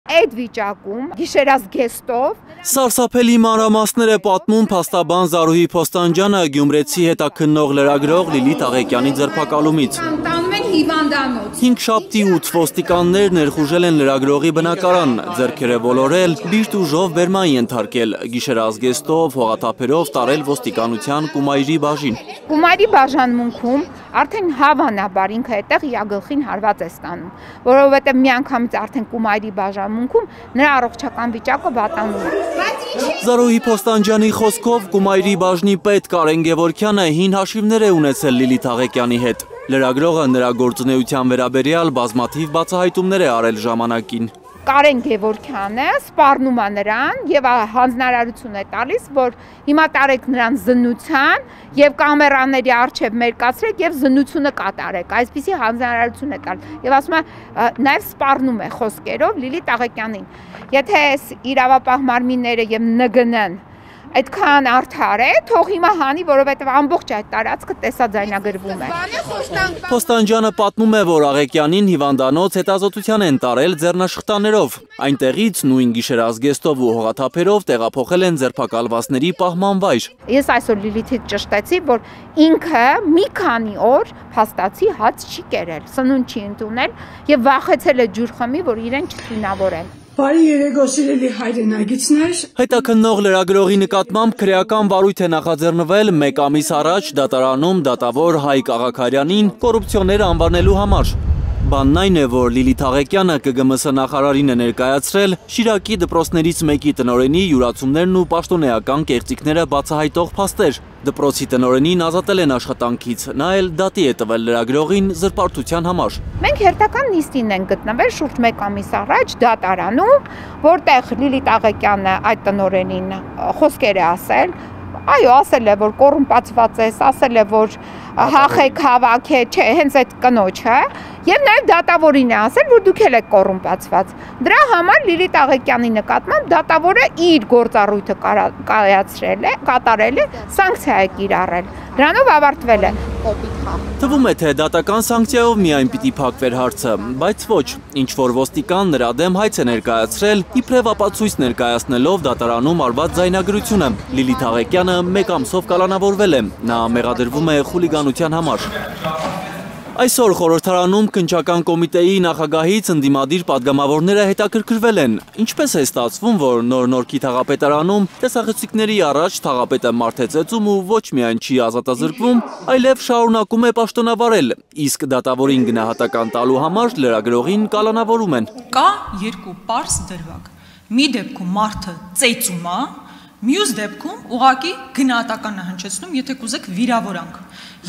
Այդ վիճակում գիշերազգեստով Սարսափելի մանրամասներ է պատմում փաստաբան Զարուհի Փոստանջյանը Գյումրեցի հետաքննող լրագրող Լիլիթ Աղեկյանի ձերբակալումից։ 5 շաբթի 8 ոստիկաններ ներխուժել են լրագրողի բնակարան, ձեռքերը ոլորել, բիրտ ուժով բերման ենթարկել, գիշերազգեստով, հողաթափերով տարել ոստիկանության Կումայրի բաժին։ Կումայրի բաժանմունքում արդեն հավանաբար ինքը այդտեղ իր գլխին հարված է ստանում, որովհետև միանգամից արդեն Կումայրի բաժանմունքում նրա առողջական վիճակը վատանում է։ Զարուհի Փոստանջյանի խոսքով Կումայրի բաժնի պետ Կարեն Գևորգյանը հին հաշիվներ է ունեցել Լիլիթ Աղեկյանի հետ։ Լրագրողը նրա գործունեության վերաբերյալ բազմաթիվ բացահայտումներ է արել ժամանակին։ Կարեն Գևորգյանը սպառնում է նրան եւ հանձնարարություն է տալիս, որ հիմա տարեք նրան զննության եւ կամերաների առջեւ մերկացրեք եւ զննությունը կատարեք։ Այսպիսի հանձնարարություն է տալ եւ ասում է նաեւ սպառնում է խոսքերով Լիլիթ Աղեկյանին։ Եթե իրավապահ մարմինները եւ ՆԳՆ-ն այդքան արդար է, թող հիմա հանի, որովհետև ամբողջ այդ տարածքը տեսաձայնագրվում է։ Փոստանջյանը պատմում է, որ Աղեկյանին հիվանդանոց հետազոտության են տարել ձեռնաշխտաներով։ Այնտեղից նույն գիշերազգեստով ու հողաթափերով տեղափոխել են ձերբակալվածների պահման վայր։ Ես այսօր Լիլիթից ճշտեցի, որ ինքը մի քանի օր փաստացի հաց չի կերել, սնունդ չի ընդունել եւ վախեցել է ջուր խմի, որ իրեն չթույնավորեն։ Բարի երեկո սիրելի հայրենակիցներ։ Հետաքննող լրագրողի նկատմամբ քրեական վարույթ է նախաձեռնվել 1 ամիս առաջ դատարանում դատավոր Հայկ Աղաքարյանին կոռուպցիոներ անվանելու համար։ Բանն այն է, որ Լիլիթ Աղեկյանը ԿԳՄՍ նախարարին է ներկայացրել Շիրակի դպրոցներից մեկի տնօրենի յուրացումներն ու պաշտոնեական կեղծիքները բացահայտող փաստեր։ Դպրոցի տնօրենին ազատել են աշխատանքից, նա էլ դատի է տվել լրագրողին զրպարտության համար։ Մենք հերթական նիստին ենք գտնվել շուրջ 1 ամիս առաջ դատարանում, որտեղ Լիլիթ Աղեկյանը այդ տնօրենին խոսքեր է ասել, այո, ասել է, որ կոռումպացված ես, ասել է, որ հախեք, հավաք է, չէ, հենց այդ կնոջը, եւ նաեւ դատավորին է ասել, որ դուք եք կոռումպացված։ Դրա համար Լիլիթ Աղեկյանի նկատմամբ դատավորը իր գործառույթը կատարել է, սանկցիա է կիրառել։ Դրանով ավարտվել է։ Թվում է, թե դատական սանկցիայով միայն պիտի փակվեր հարցը, բայց ոչ, ինչ որ ոստիկան նրա դեմ հայց է ներկայացրել, իբրև ապացույց ներկայացնելով դատարանում արված ձայնագրությունը։ Լիլիթ Աղեկյանը 1 ամսով կալանավորվել է, նա մեղադրվում է խուլիգանության համար։ Այսօր խորհրդարանում քննչական կոմիտեի նախագահից ընդդիմադիր падգամավորները հետաքրքրվել են։ Ինչպես է ստացվում, որ Նոր-Նորքի թաղապետարանում տեսախցիկների առաջ թաղապետը մարդ է ծեծում ու ոչ միայն չի ազատազրկվում, այլև շարունակում է պաշտոնավարել, իսկ դատավորին գնահատական տալու համար լրագրողին կալանավորում են։ Կա 2 պարզ դրվագ։ Մի դեպքում մարդը ծեծում է, մյուս դեպքում ուղղակի գնահատական է հնչեցնում, եթե կուզեք վիրավորանք։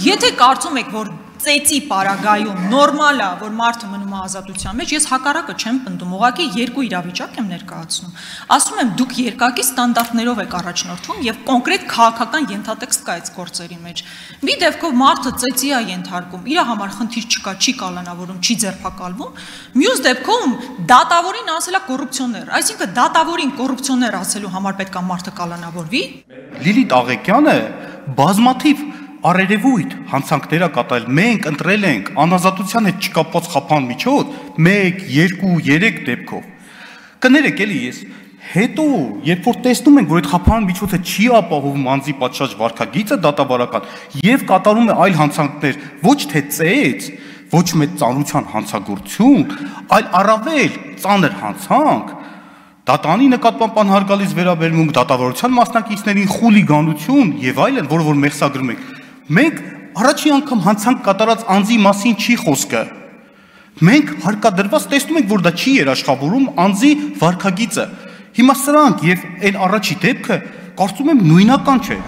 Եթե կարծում եք, որ ծեծի պարագայում նորմալ է, որ մարդը մնում է ազատության մեջ, ես հակառակը չեմ պնդում, ուղղակի 2 իրավիճակ եմ ներկայացնում։ Ասում եմ, դուք երկակի ստանդարտներով եք առաջնորդվում եւ կոնկրետ քաղաքական ենթատեքստ կա այդ գործերի մեջ։ Մի դեպքով մարդը ծեծի է ենթարկում, իր համար խնդիր չկա, չի կալանավորում, չի ձերբակալվում։ Մյուս դեպքում դատավորին ասել է կոռուպցիոներ, այսինքն դատավորին կոռուպցիոներ ասելու համար պետք է մարդը կալանավորվի։ Լիլիթ Աղեկյանը բազմաթիվ Արերևույթ հանցանքներ է կատարել, մենք ընտրել ենք անազատության հետ չկապված խափան միջոց 1, 2, 3 դեպքով։ Կներեք էլի ես, հետո երբ որ տեսնում ենք, որ այդ խափան միջոցը չի ապահովում անձի պատշաճ վարքագիծը դատավարական եւ կատարում է այլ հանցանքներ, ոչ թե ծեծ, ոչ մեծ ծանրության հանցագործություն, այլ առավել ծանր հանցանք, դատանի նկատմամբ անհարգալից վերաբերմունք, դատավարության մասնակիցներին խուլիգանություն եւ այլն, որ մեղսագրում ենք։ Մենք առաջի անգամ հանցանք կատարած անձի մասին չի խոսքը։ Մենք հարկադրված տեսնում ենք, որ դա չի երաշխավորում անձի վարքագիծը։ Հիմա սրանք եւ այն առաջի դեպքը կարծում եմ նույնական չէ։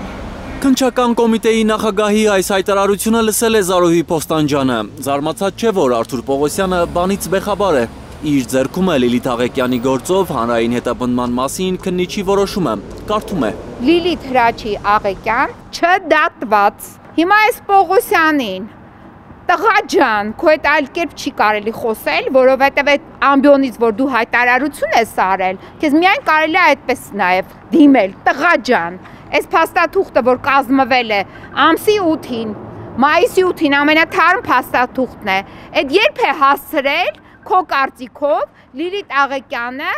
Քննչական կոմիտեի նախագահի այս հայտարարությունը լսել է Զարուհի Փոստանջյանը։ Զարմացած չէ, որ Արթուր Պողոսյանը բանից բեխաբար է։ Իր ձեռքում է Լիլիթ Աղեկյանի գործով հանրային հետապնդման մասին քննիչի որոշումը։ Կարդում է. Լիլիթ Հրաչի Աղեկյան չդատված։ Հիմա այս Պողոսյանին տղա ջան, քո հետ այլ կերպ չի կարելի խոսել, որովհետև այդ ամբիոնից, որ դու հայտարարություն ես արել, քեզ միայն կարելի է այդպես նաև դիմել, տղա ջան։ Այս փաստաթուղթը, որ կազմվել է ամսի 8-ին, մայիսի 8-ին ամենաթարմ փաստաթուղթն է, այդ երբ է հասցրել, քո կարծիքով Լիլիթ Աղեկյանը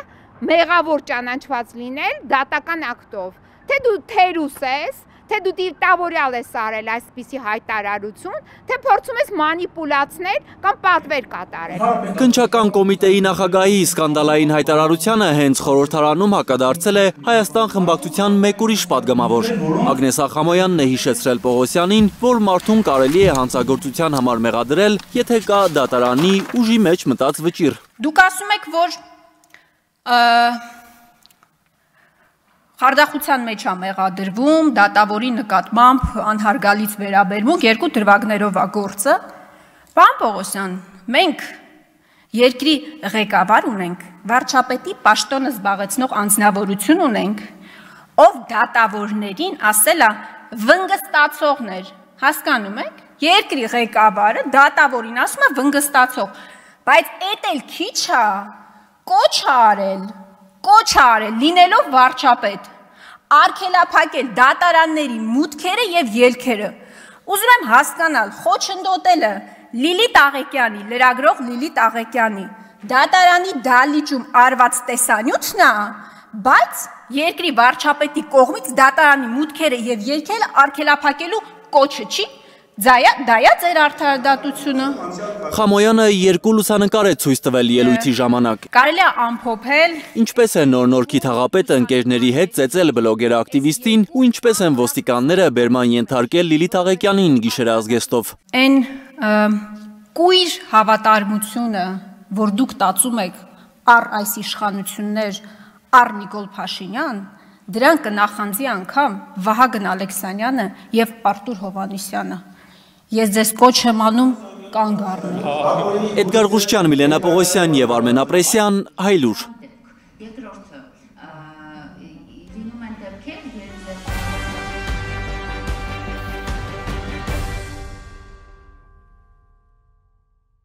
մեղավոր ճանաչված լինել դատական ակտով, թե դու թերուս ես, թե դու դիտավորյալ ես արել այսպիսի հայտարարություն, թե փորձում ես մանիպուլացնել կամ պատվեր կատարել։ Քննչական կոմիտեի նախագահի սկանդալային հայտարարությանը հենց խորհրդարանում հակադարձել է Հայաստան խմբակցության մեկ ուրիշ պատգամավոր։ Ագնես Ախամոյանն է հիշեցրել Պողոսյանին, որ մարդուն կարելի է հանցագործության համար մեղադրել, եթե կա դատարանի ուժի մեջ մտած վճիռ։ Դուք ասում եք, որ խարդախության մեջ է մեղադրվում, դատավորի նկատմամբ անհարգալից վերաբերմունք, երկու դրվագներով է գործը։ Պարոն Պողոսյան, մենք երկրի ղեկավար ունենք, վարչապետի պաշտոնը զբաղեցնող անձնավորություն ունենք, ով դատավորներին ասել է վնգստացողներ, հասկանում եք։ Երկրի ղեկավարը դատավորին ասում է վնգստացող, բայց էդ էլ քիչ է, կոչ արել, լինելով վարչապետ, արգելափակել դատարանների մուտքերը եւ ելքերը։ Ուզում եմ հասկանալ, խոչընդոտելը Լիլիթ Աղեկյանի, լրագրող Լիլիթ Աղեկյանի դատարանի դալիճում արված տեսանյութն է, բայց երկրի վարչապետի կողմից դատարանի մուտքերը եւ ելքերը արգելափակելու կոչը չի։ Դա է ձեր արդարադատությունը։ Խամոյանը երկու լուսանկար է ցույց տվել ելույթի ժամանակ։ Կարելի է ամփոփել Ինչպես է նոր-նորքի թաղապետը ընկերների հետ ծեծել բլոգեր ակտիվիստին ու ինչպես են ոստիկանները բերման ենթարկել Լիլիթ Աղեկյանին գիշերազգեստով։ Այն կույր հավատարմությունը, որ դուք տածում եք առ այս իշխանություններ, առ Նիկոլ Փաշինյան, դրան կնախանձի անգամ Վահագն Ալեքսանյանը եւ Արտուր Հովհաննիսյանը։ Ես ձեզ կոչ եմ անում կանգ առնել։ Էդգար Ղուշչյան, Միլենա Պողոսյան եւ Արմեն Ապրեսյան, Հայլուր։